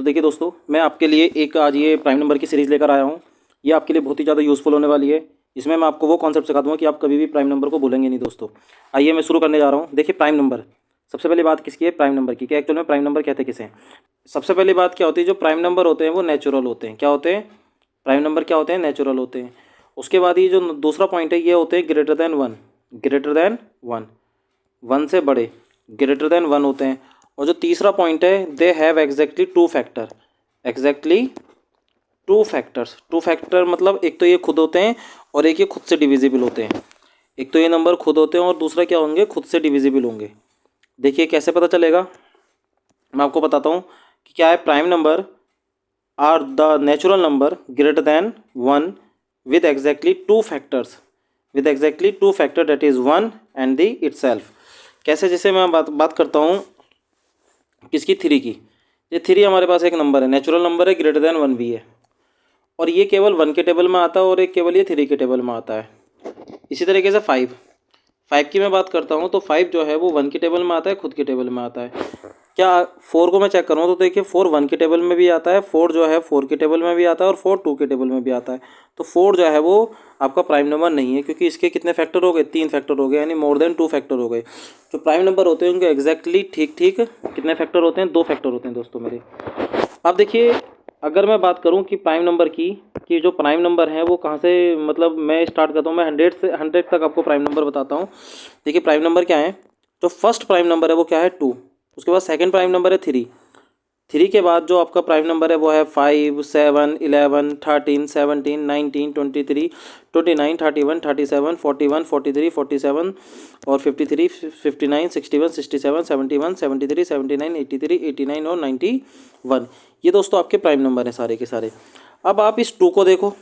तो देखिए दोस्तों, मैं आपके लिए एक आज ये प्राइम नंबर की सीरीज़ लेकर आया हूँ। ये आपके लिए बहुत ही ज़्यादा यूज़फुल होने वाली है। इसमें मैं आपको वो कॉन्सेप्ट सिखा दूँगा कि आप कभी भी प्राइम नंबर को भूलेंगे नहीं दोस्तों। आइए मैं शुरू करने जा रहा हूँ। देखिए प्राइम नंबर, सबसे पहली बात किसकी है? प्राइम नंबर की। क्या एक्चुअल में प्राइम नंबर कहते किसे हैं? सबसे पहली बात क्या होती है, जो प्राइम नंबर होते हैं वो नेचुरल होते हैं। क्या होते हैं? प्राइम नंबर क्या होते हैं? नेचुरल होते हैं। उसके बाद ये जो दूसरा पॉइंट है, ये होते हैं greater than one. Greater than one, one से बड़े, ग्रेटर दैन वन होते हैं। और जो तीसरा पॉइंट है, they have exactly two factor. Exactly two factors. Two factor मतलब एक तो ये खुद होते हैं और एक ये खुद से डिविजिबल होते हैं। एक तो ये नंबर खुद होते हैं और दूसरा क्या होंगे? खुद से डिविजिबल होंगे। देखिए कैसे पता चलेगा, मैं आपको बताता हूँ कि क्या है। Prime number are the natural number greater than one with exactly two factors, with exactly two factor, that is one and the itself। कैसे? जैसे मैं बात करता हूँ किसकी? थ्री की। ये थ्री हमारे पास एक नंबर है, नेचुरल नंबर है, ग्रेटर दैन वन भी है, और ये केवल वन के टेबल में आता है और एक केवल ये थ्री के टेबल में आता है। इसी तरीके से फाइव, फाइव की मैं बात करता हूँ तो फाइव जो है वो वन के टेबल में आता है, खुद के टेबल में आता है। क्या फोर को मैं चेक करूँ तो देखिए फोर वन के टेबल में भी आता है, फोर जो है फोर के टेबल में भी आता है और फोर टू के टेबल में भी आता है। तो फोर जो है वो आपका प्राइम नंबर नहीं है, क्योंकि इसके कितने फैक्टर हो गए? तीन फैक्टर हो गए, यानी मोर देन टू फैक्टर हो गए। जो प्राइम नंबर होते हैं उनके एग्जैक्टली ठीक ठीक कितने फैक्टर होते हैं? दो फैक्टर होते हैं दोस्तों मेरे। अब देखिए, अगर मैं बात करूं कि प्राइम नंबर की, कि जो प्राइम नंबर है वो कहाँ से, मतलब मैं स्टार्ट करता हूँ, मैं 100 से 100 तक आपको प्राइम नंबर बताता हूँ। देखिए प्राइम नंबर क्या है, जो फर्स्ट प्राइम नंबर है वो क्या है? टू। उसके बाद सेकंड प्राइम नंबर है थ्री। थ्री के बाद जो आपका प्राइम नंबर है वो है 5, 7, 11, 13, 17, 19, 23, 29, 31, 37, 41, 43, 47 और 53, 59, 61, 67, 71, 73, 79, 83, 89 और 91। ये दोस्तों आपके प्राइम नंबर हैं सारे के सारे। अब आप इस टू को देखो,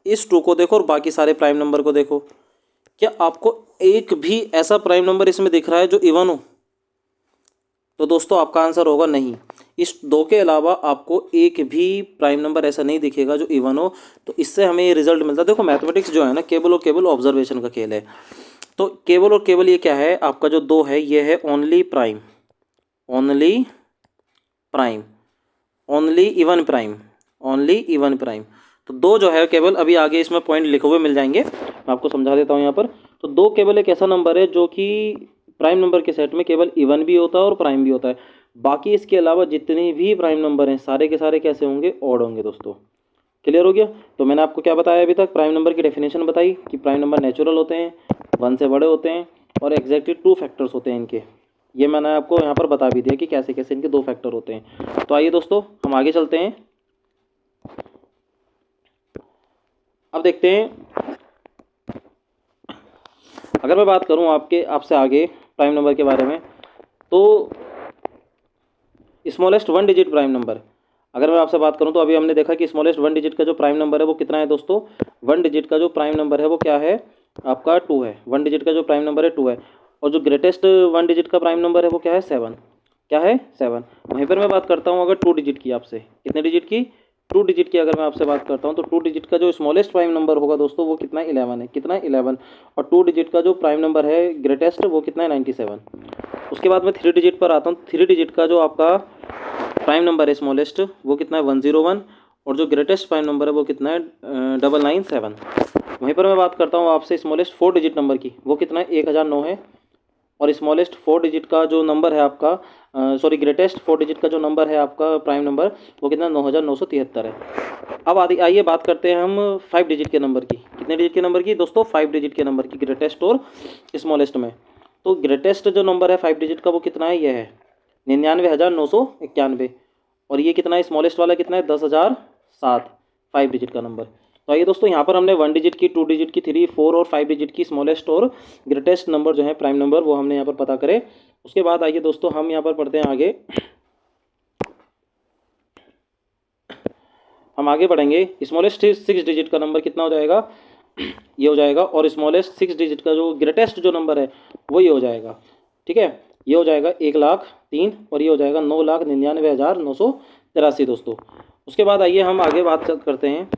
इस टू को देखो और बाकी सारे प्राइम नंबर को देखो। क्या आपको एक भी ऐसा प्राइम नंबर इसमें दिख रहा है जो इवन हो? तो दोस्तों आपका आंसर होगा नहीं। इस दो के अलावा आपको एक भी प्राइम नंबर ऐसा नहीं दिखेगा जो इवन हो। तो इससे हमें ये रिजल्ट मिलता है। देखो मैथमेटिक्स जो है ना, केवल और केवल ऑब्जर्वेशन का खेल है। तो केवल और केवल ये क्या है आपका? जो दो है ये है only prime, only prime, only even prime, only even prime. तो दो जो है केवल, अभी आगे इसमें पॉइंट लिखे हुए मिल जाएंगे, मैं आपको समझा देता हूँ यहाँ पर। तो दो केवल एक ऐसा नंबर है जो कि प्राइम नंबर के सेट में केवल इवन भी होता है और प्राइम भी होता है। बाकी इसके अलावा जितने भी प्राइम नंबर हैं सारे के सारे कैसे होंगे? ऑड होंगे दोस्तों। क्लियर हो गया? तो मैंने आपको क्या बताया अभी तक? प्राइम नंबर की डेफिनेशन बताई कि प्राइम नंबर नेचुरल होते हैं, वन से बड़े होते हैं और एग्जैक्टली टू फैक्टर्स होते हैं इनके। ये मैंने आपको यहाँ पर बता भी दिया कि कैसे कैसे इनके दो फैक्टर होते हैं। तो आइए दोस्तों हम आगे चलते हैं। अब देखते हैं, अगर मैं बात करूं आपसे आगे प्राइम नंबर के बारे में, तो smallest one digit prime number, अगर मैं आपसे बात करूं तो अभी हमने देखा कि स्मॉलेस्ट वन डिजिट का जो प्राइम नंबर है वो कितना है दोस्तों? वन डिजिट का जो प्राइम नंबर है वो क्या है आपका? टू है। वन डिजिट का जो प्राइम नंबर है टू है। और जो ग्रेटेस्ट वन डिजिट का प्राइम नंबर है वो क्या है? सेवन। क्या है? सेवन। वहीं पर मैं बात करता हूँ अगर टू डिजिट की आपसे, कितने डिजिट की? टू डिजिट की अगर मैं आपसे बात करता हूँ तो टू डिजिट का जो स्मॉलेस्ट प्राइम नंबर होगा दोस्तों वो कितना है? 11 है। कितना है? 11। और टू डिजिट का जो प्राइम नंबर है ग्रेटेस्ट वो कितना है? 97। उसके बाद मैं थ्री डिजिट पर आता हूँ। थ्री डिजिट का जो आपका प्राइम नंबर है स्मॉलेस्ट वो कितना है? 101। और जो ग्रेटेस्ट प्राइम नंबर है वो कितना है? 997। वहीं पर मैं बात करता हूँ आपसे स्मॉलेस्ट फोर डिजिट नंबर की, वो कितना है? 1009 है। और स्मॉलेस्ट फोर डिजिट का जो नंबर है आपका, सॉरी ग्रेटेस्ट फोर डिजिट का जो नंबर है आपका प्राइम नंबर, वो कितना? 9973 है। अब आइए बात करते हैं हम फाइव डिजिट के नंबर की। कितने डिजिट के नंबर की दोस्तों? फाइव डिजिट के नंबर की, ग्रेटेस्ट और स्मॉलेस्ट में। तो ग्रेटेस्ट जो नंबर है फाइव डिजिट का वो कितना है? ये है 99,991। और ये कितना है? स्मॉलेस्ट वाला कितना है? 10,007, फाइव डिजिट का नंबर। तो आइए दोस्तों, यहाँ पर हमने वन डिजिट की, टू डिजिट की, थ्री, फोर और फाइव डिजिट की स्मॉलेस्ट और ग्रेटेस्ट नंबर जो है प्राइम नंबर वो हमने यहाँ पर पता करे। उसके बाद आइए दोस्तों हम यहाँ पर पढ़ते हैं आगे। हम आगे बढ़ेंगे। स्मॉलेस्ट सिक्स डिजिट का नंबर कितना हो जाएगा? ये हो जाएगा। और स्मॉलेस्ट सिक्स डिजिट का जो ग्रेटेस्ट जो नंबर है वो ये हो जाएगा। ठीक है, ये हो जाएगा 1,03,000 और ये हो जाएगा 9,99,983 दोस्तों। उसके बाद आइए हम आगे बात करते हैं,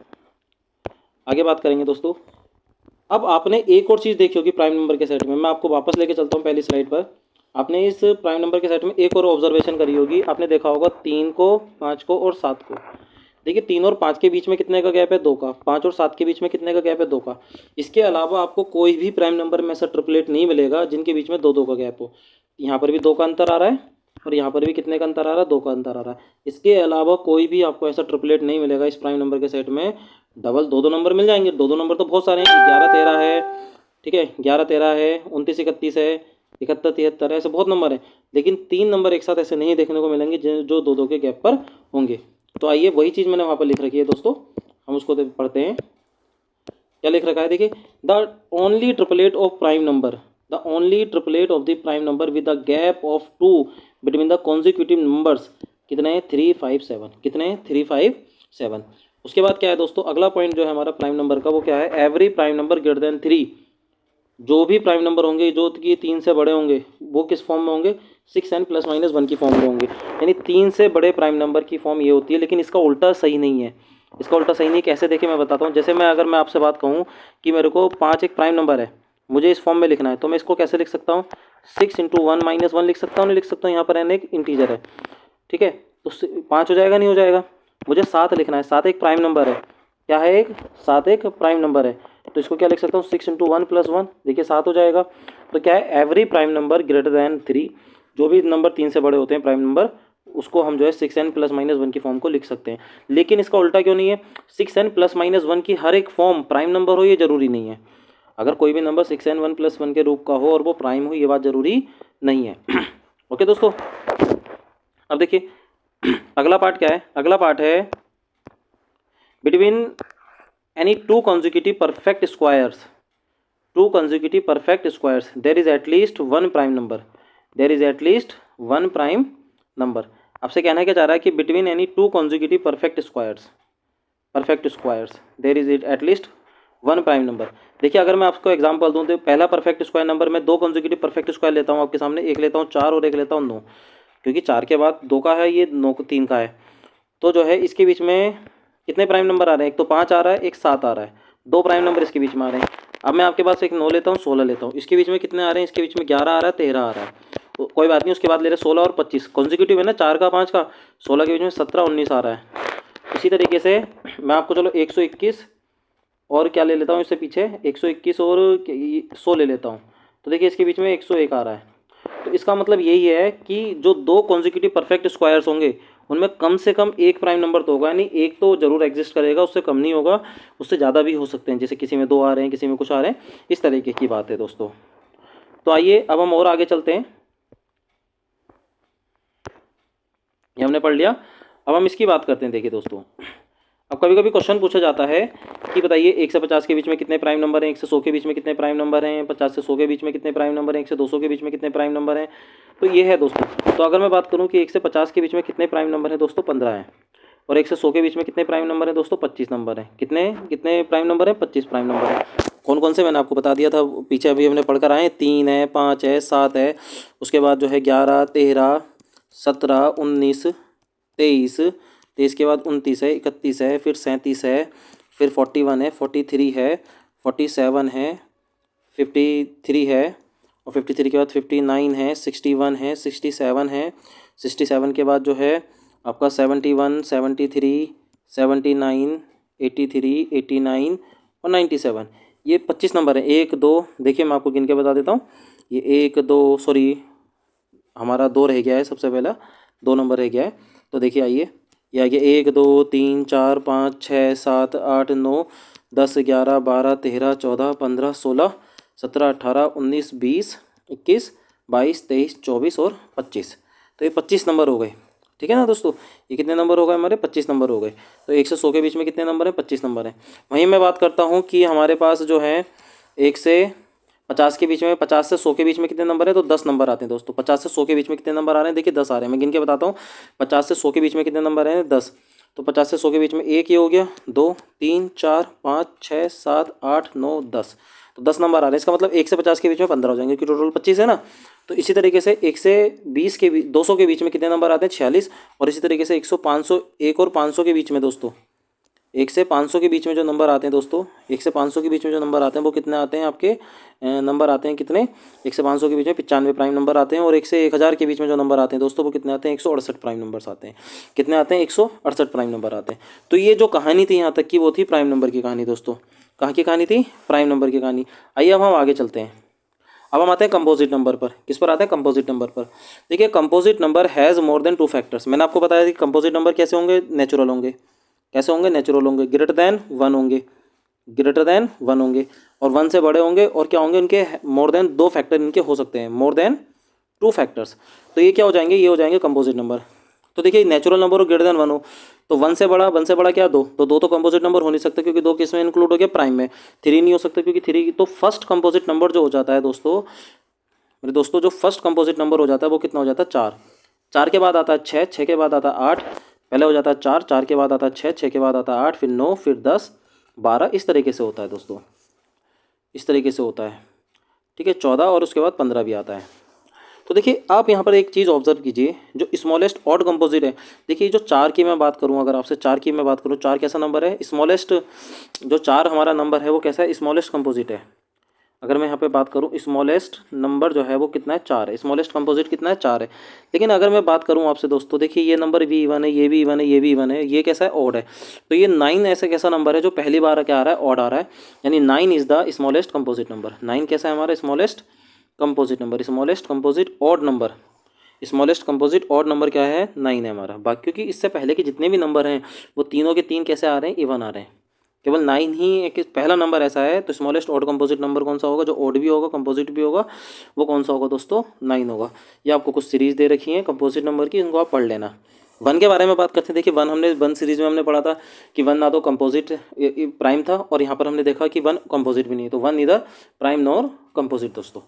आगे बात करेंगे दोस्तों। अब आपने एक और चीज़ देखी होगी प्राइम नंबर के सेट में, मैं आपको वापस लेके चलता हूँ पहली स्लाइड पर। आपने इस प्राइम नंबर के सेट में एक और ऑब्जर्वेशन करी होगी, आपने देखा होगा 3 को, 5 को और 7 को। देखिए 3 और 5 के बीच में कितने का गैप है, 2 का। 5 और 7 के बीच में कितने का गैप है, 2 का। इसके अलावा आपको कोई भी प्राइम नंबर में ऐसा ट्रिपलेट नहीं मिलेगा जिनके बीच में 2 2 का गैप हो। यहाँ पर भी 2 का अंतर आ रहा है और यहाँ पर भी कितने का अंतर आ रहा है, 2 का अंतर आ रहा है। इसके अलावा कोई भी आपको ऐसा ट्रिपलेट नहीं मिलेगा इस प्राइम नंबर के सेट में। डबल 2 2 नंबर मिल जाएंगे, 2 2 नंबर तो बहुत सारे हैं, 11 13 है, ठीक है, 11 13 है, 29 31 है, 71 73 है, ऐसे बहुत नंबर है। लेकिन 3 नंबर एक साथ ऐसे नहीं देखने को मिलेंगे जो 2 2 के गैप पर होंगे। तो आइए वही चीज़ मैंने वहाँ पर लिख रखी है दोस्तों, हम उसको पढ़ते हैं। क्या लिख रखा है, देखिए, the only triplet of prime number, the only triplet of the prime number with the gap of 2 between the consecutive numbers कितने हैं, 3 5 7, कितने हैं, 3 5 7। उसके बाद क्या है दोस्तों, अगला पॉइंट जो है हमारा प्राइम नंबर का, वो क्या है, every prime number greater than 3। जो भी प्राइम नंबर होंगे जो कि 3 से बड़े होंगे वो किस फॉर्म में होंगे, 6n ± 1 की फॉर्म में होंगे। यानी 3 से बड़े प्राइम नंबर की फॉर्म ये होती है, लेकिन इसका उल्टा सही नहीं है। इसका उल्टा सही नहीं कैसे, देखिए मैं बताता हूँ। जैसे अगर मैं आपसे बात कहूँ कि मेरे को 5 एक प्राइम नंबर है, मुझे इस फॉर्म में लिखना है, तो मैं इसको कैसे लिख सकता हूँ, 6 × 1 - 1 लिख सकता हूँ, नहीं लिख सकता हूँ, यहाँ पर n एक इंटीजर है, ठीक है। तो 5 हो जाएगा, नहीं हो जाएगा। मुझे 7 लिखना है, 7 एक प्राइम नंबर है, क्या है, एक 7 एक प्राइम नंबर है। तो इसको क्या लिख सकता हूँ, 6 × 1 + 1, देखिए 7 हो जाएगा। तो क्या है, every prime number greater then 3, जो भी नंबर 3 से बड़े होते हैं प्राइम नंबर, उसको हम जो है 6n ± 1 की फॉर्म को लिख सकते हैं। लेकिन इसका उल्टा क्यों नहीं है, 6n ± 1 की हर एक फॉर्म प्राइम नंबर हो ये जरूरी नहीं है। अगर कोई भी नंबर 6n 1 + 1 के रूप का हो और वो प्राइम हो, ये बात जरूरी नहीं है। ओके दोस्तों, अब देखिए अगला पार्ट क्या है, अगला पार्ट है between any two consecutive perfect squares, two consecutive perfect squares, there is at least one prime number, there is at least one prime number। आपसे कहना क्या चाह रहा है कि between any two consecutive perfect squares there is it at least one prime number. देखिए अगर मैं आपको एग्जांपल दूं तो पहला परफेक्ट स्क्वायर नंबर मैं 2 कॉन्जिक्यूटिव परफेक्ट स्क्वायर लेता हूं आपके सामने, एक लेता हूं 4 और एक लेता हूं 9, क्योंकि 4 के बाद 2 का है, ये 9 3 का है। तो जो है इसके बीच में कितने प्राइम नंबर आ रहे हैं, एक तो 5 आ रहा है, एक 7 आ रहा है, 2 प्राइम नंबर इसके बीच में आ रहे हैं। अब मैं आपके पास एक 9 लेता हूँ, 16 लेता हूँ, इसके बीच में कितने आ रहे हैं, इसके बीच में 11 आ रहा है, 13 आ रहा है। तो कोई बात नहीं, उसके बाद ले रहे 16 और 25 कॉन्जिक्यूटिव है ना, 4 का 5 का, 16 के बीच में 17 19 आ रहा है। इसी तरीके से मैं आपको चलो 121 और क्या ले लेता हूँ, इससे पीछे 121 और 100 ले लेता हूँ, तो देखिए इसके बीच में 101 आ रहा है। तो इसका मतलब यही है कि जो 2 कॉन्जिक्यूटिव परफेक्ट स्क्वायर्स होंगे उनमें कम से कम एक प्राइम नंबर तो होगा, यानी एक तो जरूर एग्जिस्ट करेगा, उससे कम नहीं होगा, उससे ज़्यादा भी हो सकते हैं, जैसे किसी में 2 आ रहे हैं, किसी में कुछ आ रहे हैं, इस तरीके की बात है दोस्तों। तो आइए अब हम और आगे चलते हैं, ये हमने पढ़ लिया, अब हम इसकी बात करते हैं। देखिए दोस्तों, अब कभी कभी क्वेश्चन पूछा जाता है कि बताइए 1 से 50 के बीच में कितने प्राइम नंबर हैं, 1 से 100 के बीच में कितने प्राइम नंबर हैं, 50 से 100 के बीच में कितने प्राइम नंबर हैं, 1 से 200 के बीच में कितने प्राइम नंबर हैं। तो ये है दोस्तों। तो अगर मैं बात करूं कि 1 से 50 के बीच में कितने प्राइम नंबर हैं दोस्तों, 15 हैं, और 1 से 100 के बीच में कितने प्राइम नंबर हैं दोस्तों, 25 नंबर हैं। कितने कितने प्राइम नंबर हैं, 25 प्राइम नंबर हैं। कौन कौन से मैंने आपको बता दिया था पीछे, अभी हमने पढ़कर आए, 3 है, 5 है, 7 है, उसके बाद जो है 11 13 17 19 23, 23 के बाद 29 है, 31 है, फिर 37 है, फिर 41 है, 43 है, 47 है, 53 है, और 53 के बाद 59 है, 61 है, 67 है, 67 के बाद जो है आपका 71 73 79 83 89 और 97, ये 25 नंबर है। 1 2, देखिए मैं आपको गिन के बता देता हूँ, ये 1 2 सॉरी हमारा 2 रह गया है, सबसे पहला 2 नंबर रह गया है। तो देखिए आइए, ये आ गया 1 2 3 4 5 6 7 8 9 10 11 12 13 14 15 16 17 18 19 20 21 22 23 24 और 25। तो ये 25 नंबर हो गए, ठीक है ना दोस्तों। ये कितने नंबर हो गए हमारे, 25 नंबर हो गए। तो 1 से 100 के बीच में कितने नंबर हैं, 25 नंबर हैं। वहीं मैं बात करता हूँ कि हमारे पास जो है 1 से 50 के बीच में, 50 से 100 के बीच में कितने नंबर है, तो 10 नंबर आते हैं दोस्तों। 50 से 100 के बीच में कितने नंबर आ रहे हैं, देखिए 10 आ रहे हैं, मैं गिन के बताता हूँ। 50 से 100 के बीच में कितने नंबर हैं, 10। तो 50 से 100 के बीच में एक ये हो गया, 2 3 4 5 6 7 8 9 10, तो 10 नंबर आ रहे हैं। इसका मतलब 1 से 50 के बीच में 15 हो जाएंगे, क्योंकि टोटल 25 है ना। तो इसी तरीके से 1 से 20 के 200 के बीच में कितने नंबर आते हैं, 46, और इसी तरीके से 100 500 1 और 500 के बीच में दोस्तों 1 से 500 के बीच में जो नंबर आते हैं दोस्तों, 1 से 500 के बीच में जो नंबर आते हैं वो कितने आते हैं आपके, नंबर आते हैं कितने, 1 से 500 के बीच में 95 प्राइम नंबर आते हैं। और 1 से 1000 के बीच में जो नंबर आते हैं दोस्तों वो कितने आते हैं, 168 प्राइम नंबर्स आते हैं। कितने आते हैं, 168 प्राइम नंबर आते हैं। तो ये जो कहानी थी यहाँ तक की वो थी प्राइम नंबर की कहानी दोस्तों। कहाँ की कहानी थी, प्राइम नंबर की कहानी। आइए अब हम आगे चलते हैं। अब हम आते हैं कंपोजिट नंबर पर। किस पर आते हैं, कंपोजिट नंबर पर। देखिए composite number has more than 2 factors. मैंने आपको बताया कि कंपोजिट नंबर कैसे होंगे, नेचुरल होंगे। कैसे होंगे, नेचुरल होंगे। ग्रेटर दैन 1 होंगे, ग्रेटर दैन 1 होंगे। और 1 से बड़े होंगे और क्या होंगे, उनके मोर देन 2 फैक्टर इनके हो सकते हैं, मोर देन 2 फैक्टर्स। तो ये क्या हो जाएंगे, ये हो जाएंगे कंपोजिट नंबर। तो देखिए नेचुरल नंबर हो, ग्रेटर देन 1 हो, तो 1 से बड़ा, 1 से बड़ा क्या, 2, तो 2 तो कंपोजिट नंबर हो नहीं सकता क्योंकि 2 किस में इंक्लूड हो गया, प्राइम में। 3 नहीं हो सकता क्योंकि 3, तो फर्स्ट कंपोजिट नंबर जो हो जाता है दोस्तों, मेरे दोस्तों, जो फर्स्ट कंपोजिट नंबर हो जाता है वो कितना हो जाता है, 4। 4 के बाद आता है 6, 6 के बाद आता है 8, पहले हो जाता है 4, 4 के बाद आता है 6, 6 के बाद आता है 8, फिर 9, फिर 10, 12, इस तरीके से होता है दोस्तों, इस तरीके से होता है। ठीक है, 14 और उसके बाद 15 भी आता है। तो देखिए आप यहाँ पर एक चीज़ ऑब्जर्व कीजिए, जो स्मॉलेस्ट ऑड कंपोजिट है। देखिए जो 4 की मैं बात करूँ, अगर आपसे 4 की मैं बात करूँ, 4 कैसा नंबर है, स्मॉलेस्ट, जो 4 हमारा नंबर है वो कैसा है, स्मॉलेस्ट कंपोजिट है। अगर मैं यहाँ पे बात करूँ, स्मॉलेस्ट नंबर जो है वो कितना है, 4 है। स्मॉलेस्ट कंपोजिट कितना है, 4 है। लेकिन अगर मैं बात करूँ आपसे दोस्तों, देखिए ये नंबर भी इवन है, ये भी इवन है, ये भी इवन है, ये कैसा है, ऑड है। तो ये 9 ऐसा कैसा नंबर है जो पहली बार क्या आ रहा है, ऑड आ रहा है, यानी 9 is the smallest composite number. 9 कैसा है हमारा, smallest composite number, smallest composite odd number. Smallest composite odd number क्या है, 9 है हमारा। बाकी क्योंकि इससे पहले के जितने भी नंबर हैं वो तीनों के तीन कैसे आ रहे हैं, इवन आ रहे हैं। केवल 9 ही एक पहला नंबर ऐसा है। तो स्मॉलेस्ट ऑड कंपोजिट नंबर कौन सा होगा, जो ऑड भी होगा, कंपोजिट भी होगा, वो कौन सा होगा दोस्तों, 9 होगा। ये आपको कुछ सीरीज दे रखी है कंपोजिट नंबर की, इनको आप पढ़ लेना। 1 के बारे में बात करते हैं। देखिए 1 हमने 1 सीरीज में हमने पढ़ा था कि 1 ना तो कंपोजिट प्राइम था, और यहाँ पर हमने देखा कि 1 कंपोजिट भी नहीं है। तो 1 नीदर प्राइम नॉर कंपोजिट दोस्तों।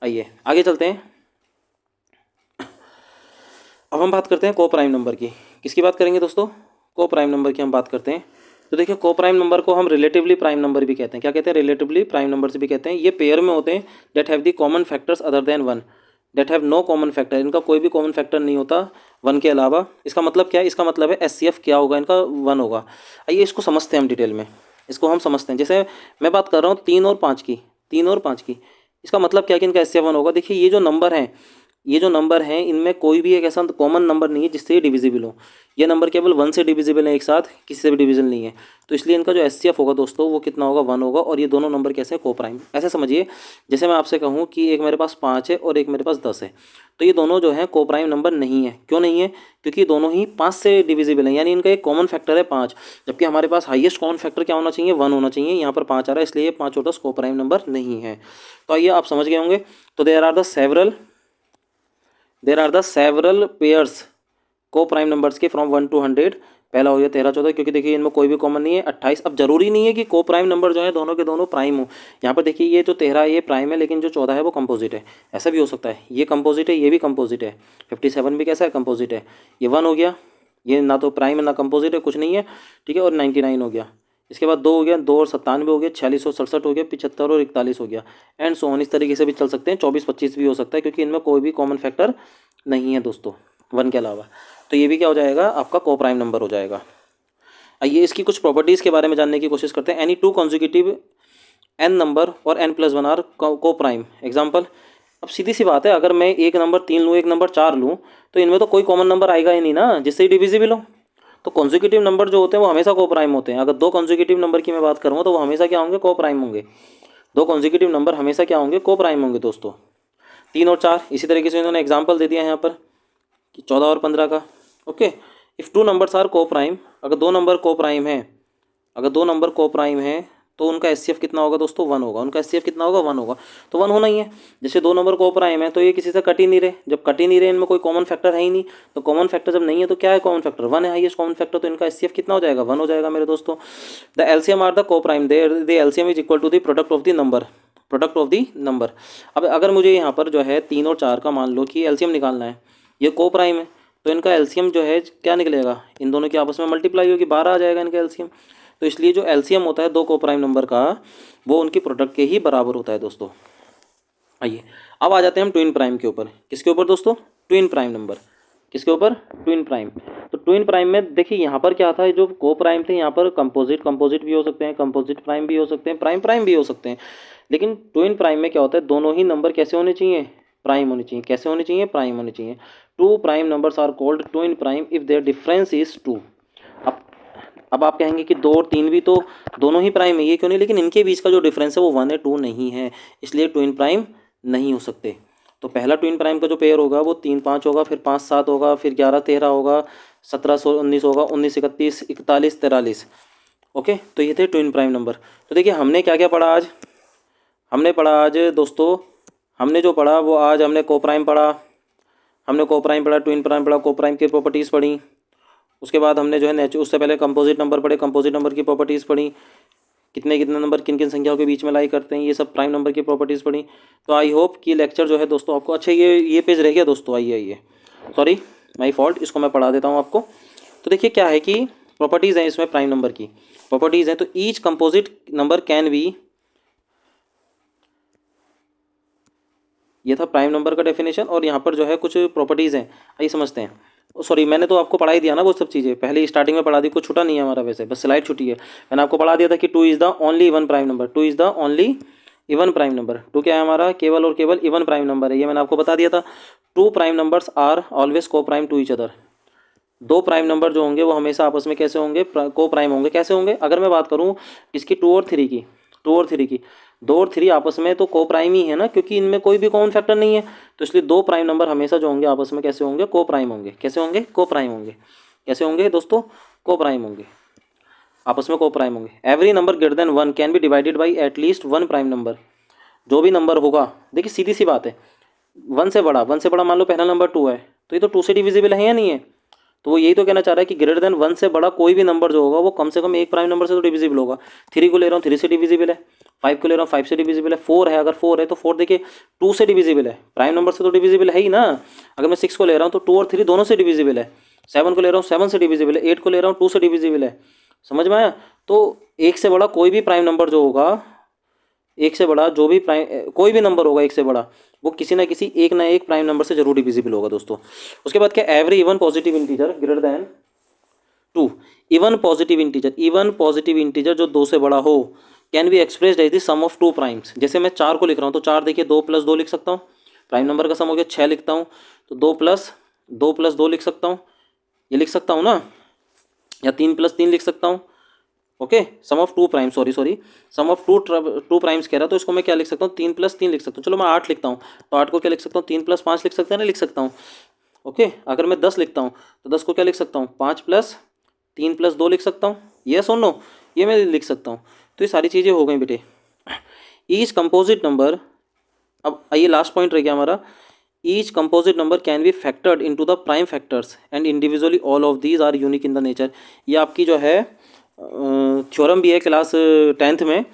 आइए आगे चलते हैं। अब हम बात करते हैं को प्राइम नंबर की। किसकी बात करेंगे दोस्तों, को प्राइम नंबर की हम बात करते हैं। तो देखिए को प्राइम नंबर को हम रिलेटिवली प्राइम नंबर भी कहते हैं। क्या कहते हैं, रिलेटिवली प्राइम नंबर से भी कहते हैं। ये पेयर में होते हैं, that have the common factors other than 1, that have no common factor. इनका कोई भी कॉमन फैक्टर नहीं होता 1 के अलावा। इसका मतलब क्या है, इसका मतलब है एचसीएफ क्या होगा, इनका 1 होगा। आइए इसको समझते हैं हम डिटेल में, इसको हम समझते हैं। जैसे मैं बात कर रहा हूँ 3 और 5 की, 3 और 5 की, इसका मतलब क्या है कि इनका एचसीएफ 1 होगा। देखिए ये जो नंबर हैं, ये जो नंबर हैं, इनमें कोई भी एक ऐसा कॉमन नंबर नहीं है जिससे ये डिविजिबल हो। ये नंबर केवल 1 से डिविजिबल है, एक साथ किसी से भी डिविजन नहीं है। तो इसलिए इनका जो एचसीएफ होगा दोस्तों वो कितना होगा, 1 होगा। और ये दोनों नंबर कैसे हैं, को प्राइम। ऐसे समझिए जैसे मैं आपसे कहूँ कि एक मेरे पास 5 है और एक मेरे पास 10 है, तो ये दोनों जो है को प्राइम नंबर नहीं है। क्यों नहीं है, क्योंकि दोनों ही 5 से डिविजिबल हैं, यानी इनका एक कॉमन फैक्टर है 5। जबकि हमारे पास हाईएस्ट कॉमन फैक्टर क्या होना चाहिए, 1 होना चाहिए। यहाँ पर 5 आ रहा है, इसलिए 5 और 10 को प्राइम नंबर नहीं है। तो आइए आप समझ गए होंगे। तो there are the several pairs coprime numbers के फ्रॉम 1 to 100। पहला हो गया 13, 14, क्योंकि देखिए इनमें कोई भी कॉमन नहीं है। 28, अब जरूरी नहीं है कि को प्राइम नंबर जो है दोनों के दोनों प्राइम हो। यहाँ पर देखिए ये जो 13 है ये प्राइम है, लेकिन जो 14 है वो कंपोजिट है। ऐसा भी हो सकता है, ये कंपोजिट है, ये भी कंपोजिट है। 57 भी कैसा है, कंपोजिट है। ये 1 हो गया, ये ना तो प्राइम है ना कंपोजिट है, कुछ नहीं है। ठीक है, और 99 हो गया। इसके बाद 2 हो गया, 2 और 97 हो गया, 46 और 67 हो गया, 75 और 41 हो गया, एंड सो ऑन। इस तरीके से भी चल सकते हैं। 24, 25 भी हो सकता है, क्योंकि इनमें कोई भी कॉमन फैक्टर नहीं है दोस्तों 1 के अलावा। तो ये भी क्या हो जाएगा, आपका को प्राइम नंबर हो जाएगा। आइए इसकी कुछ प्रॉपर्टीज़ के बारे में जानने की कोशिश करते हैं। एनी 2 कॉन्जिक्यूटिव n नंबर और n+1 आर को प्राइम। एग्जाम्पल, अब सीधी सी बात है, अगर मैं एक नंबर 3 लूँ, एक नंबर 4 लूँ, तो इनमें तो कोई कॉमन नंबर आएगा ही नहीं ना जिससे ही डिविजिबल हो। तो कॉन्जिक्यूटिव नंबर जो होते हैं वो हमेशा को प्राइम होते हैं। अगर 2 कॉन्जिक्यूटिव नंबर की मैं बात करूँ तो वो हमेशा क्या होंगे, को प्राइम होंगे। 2 कॉन्जिक्यूटिव नंबर हमेशा क्या होंगे, को प्राइम होंगे दोस्तों। 3 और 4 इसी तरीके से इन्होंने एग्जाम्पल दे दिया है यहाँ पर कि 14 और 15 का। ओके, इफ़ 2 नंबर्स आर को प्राइम, अगर 2 नंबर को प्राइम है, अगर 2 नंबर को प्राइम है तो उनका एचसीएफ कितना होगा दोस्तों, 1 होगा। उनका एचसीएफ कितना होगा, 1 होगा। तो 1 होना ही है। जैसे 2 नंबर को प्राइम है तो ये किसी से कट ही नहीं रहे। जब कट ही नहीं रहे, इनमें कोई कॉमन फैक्टर है ही नहीं, तो कॉमन फैक्टर जब नहीं है तो क्या है, कॉमन फैक्टर 1 है, हाईएस्ट कॉमन फैक्टर। तो इनका एचसीएफ कितना हो जाएगा, 1 हो जाएगा मेरे दोस्तों। The LCM are the coprime, the LCM is equal to the product of the number, product of the number. अब अगर मुझे यहाँ पर जो है 3 और 4 का मान लो कि एलसीएम निकालना है, ये को प्राइम है, तो इनका एलसीएम जो है क्या निकलेगा, इन दोनों की आपस में मल्टीप्लाई होगी, 12 आ जाएगा इनका एलसीएम। तो इसलिए जो एलसीएम होता है 2 को प्राइम नंबर का, वो उनकी प्रोडक्ट के ही बराबर होता है दोस्तों। आइए अब आ जाते हैं हम ट्विन प्राइम के ऊपर। किसके ऊपर दोस्तों, ट्विन प्राइम नंबर। किसके ऊपर? Twin prime. तो ट्विन प्राइम में देखिए यहाँ पर क्या था, जो को प्राइम थे यहाँ पर कंपोजिट भी हो सकते हैं, कंपोजिट प्राइम भी हो सकते हैं, प्राइम भी हो सकते हैं। लेकिन ट्विन प्राइम में क्या होता है, दोनों ही नंबर कैसे होने चाहिए? प्राइम होने चाहिए। कैसे होने चाहिए? प्राइम होने चाहिए। Two prime numbers are called twin prime if their difference is 2। अब अब आप कहेंगे कि 2 और 3 भी तो दोनों ही प्राइम है, ये क्यों नहीं? लेकिन इनके बीच का जो डिफरेंस है वो 1 है, 2 नहीं है, इसलिए ट्विन प्राइम नहीं हो सकते। तो पहला ट्विन प्राइम का जो पेयर होगा वो 3 5 होगा, फिर 5 7 होगा, फिर 11 13 होगा, 17 16 19 होगा, 19 31 41 43। ओके, तो ये थे ट्विन प्राइम नंबर। तो देखिए हमने क्या क्या पढ़ा आज। हमने पढ़ा आज दोस्तों, हमने जो पढ़ा वो आज हमने को प्राइम पढ़ा, हमने को प्राइम पढ़ा, ट्विन प्राइम पढ़ा, को प्राइम की प्रॉपर्टीज़ पढ़ी। उसके बाद हमने जो है उससे पहले कंपोजिट नंबर पढ़े, कंपोजिट नंबर की प्रॉपर्टीज़ पढ़ी, कितने कितने नंबर किन किन संख्याओं के बीच में लाई करते हैं, ये सब प्राइम नंबर की प्रॉपर्टीज़ पढ़ी। तो आई होप कि लेक्चर जो है दोस्तों आपको अच्छा, ये पेज रह गया दोस्तों, आइए सॉरी माई फॉल्ट, इसको मैं पढ़ा देता हूँ आपको। तो देखिए क्या है कि प्रॉपर्टीज़ हैं इसमें प्राइम नंबर की प्रॉपर्टीज़ हैं। तो each composite number can B, ये था प्राइम नंबर का डेफिनेशन, और यहाँ पर जो है कुछ प्रॉपर्टीज़ हैं, आइए समझते हैं। सॉरी मैंने तो आपको पढ़ा ही दिया ना वो सब चीज़ें, पहले स्टार्टिंग में पढ़ा दी, कुछ छूटा नहीं है हमारा, वैसे बस स्लाइड छुटी है। मैंने आपको पढ़ा दिया था कि 2 is the only even prime number, 2 is the only even prime number. 2 क्या है हमारा? केवल और केवल इवन प्राइम नंबर है, ये मैंने आपको बता दिया था। 2 prime numbers are always coprime to each other. 2 prime number जो होंगे वो हमेशा आपस में कैसे होंगे? को प्राइम होंगे। कैसे होंगे? अगर मैं बात करूँ इसकी 2 और 3 की, 2 और 3 की, 2 और 3 आपस में तो को प्राइम ही है ना, क्योंकि इनमें कोई भी कॉमन फैक्टर नहीं है। तो इसलिए 2 प्राइम नंबर हमेशा जो होंगे आपस में कैसे होंगे? को प्राइम होंगे। कैसे होंगे? को प्राइम होंगे। कैसे होंगे दोस्तों? को प्राइम होंगे, आपस में को प्राइम होंगे। Every number greater than 1 can be divided by at least 1 prime number. जो भी नंबर होगा, देखिए सीधी सी बात है, 1 से बड़ा, 1 से बड़ा मान लो पहला नंबर 2 है, तो ये तो 2 से डिविजिबल है या नहीं है? तो वो यही तो कहना चाह रहा है कि ग्रेटर देन 1 से बड़ा कोई भी नंबर जो होगा वो कम से कम एक प्राइम नंबर से तो डिविजिबल होगा। 3 को ले रहा हूँ 3 से डिविजिबल है, 5 को ले रहा हूँ 5 से डिविजिबल है, 4 है, अगर 4 है तो 4 देखिए 2 से डिविजिबल है, प्राइम नंबर से तो डिविजिबल है ही ना। अगर मैं 6 को ले रहा हूँ तो 2 और 3 दोनों से डिविजिबल है, 7 को ले रहा हूँ 7 से डिविजिबल है, 8 को ले रहा हूँ 2 से डिविजिबल है। समझ में आया? तो एक से बड़ा कोई भी प्राइम नंबर जो होगा, एक से बड़ा जो भी प्राइम कोई भी नंबर होगा एक से बड़ा, वो किसी ना किसी एक ना एक प्राइम नंबर से जरूर डिविजिबल होगा दोस्तों। उसके बाद क्या? Every even positive integer greater than 2, even positive integer जो 2 से बड़ा हो can be expressed as the sum of 2 primes. जैसे मैं 4 को लिख रहा हूँ तो 4 देखिए 2 + 2 लिख सकता हूँ, प्राइम नंबर का सम हो गया। 6 लिखता हूँ तो 2 + 2 लिख सकता हूँ, ये लिख सकता हूँ ना, या 3 + 3 लिख सकता हूँ। Okay, sum of 2 prime, sorry sum of two primes कह रहा, तो इसको मैं क्या लिख सकता हूँ? 3 + 3 लिख सकता हूँ। चलो मैं 8 लिखता हूँ, तो 8 को क्या लिख सकता हूँ? 3 + 5 लिख सकते हैं ना, लिख सकता हूँ। ओके, अगर मैं 10 लिखता हूँ तो 10 को क्या लिख सकता हूँ? 5 + 3 + 2 लिख सकता हूँ। ये सुन लो, ये मैं लिख सकता हूँ। तो ये सारी चीज़ें हो गई बेटे। ईच कंपोजिट नंबर, अब आइए लास्ट पॉइंट रह गया हमारा। Each composite number can be factored into the prime factors and individually all of these are unique in the nature. ये आपकी जो है थ्योरम भी है क्लास 10th में।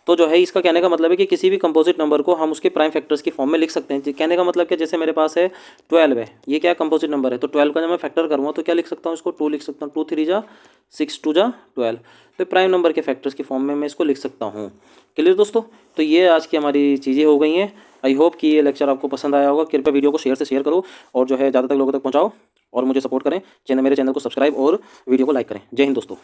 तो जो है इसका कहने का मतलब है कि किसी भी कंपोजिट नंबर को हम उसके प्राइम फैक्टर्स की फॉर्म में लिख सकते हैं। कहने का मतलब क्या? जैसे मेरे पास है 12 है, ये क्या कंपोजिट नंबर है, तो 12 का जब मैं फैक्टर करूँगा तो क्या लिख सकता हूँ? इसको 2 लिख सकता हूँ, 2 3 जा 6, 2 जा 12। तो प्राइम नंबर के फैक्टर्स की फॉर्म में मैं इसको लिख सकता हूँ। क्लियर दोस्तों? तो ये आज की हमारी चीज़ें हो गई हैं। आई होप कि ये लेक्चर आपको पसंद आया होगा। कृपया वीडियो को शेयर करो और जो है ज़्यादा तक लोगों तक पहुँचाओ और मुझे सपोर्ट करें। मेरे चैनल को सब्सक्राइब और वीडियो को लाइक करें। जय हिंद दोस्तों।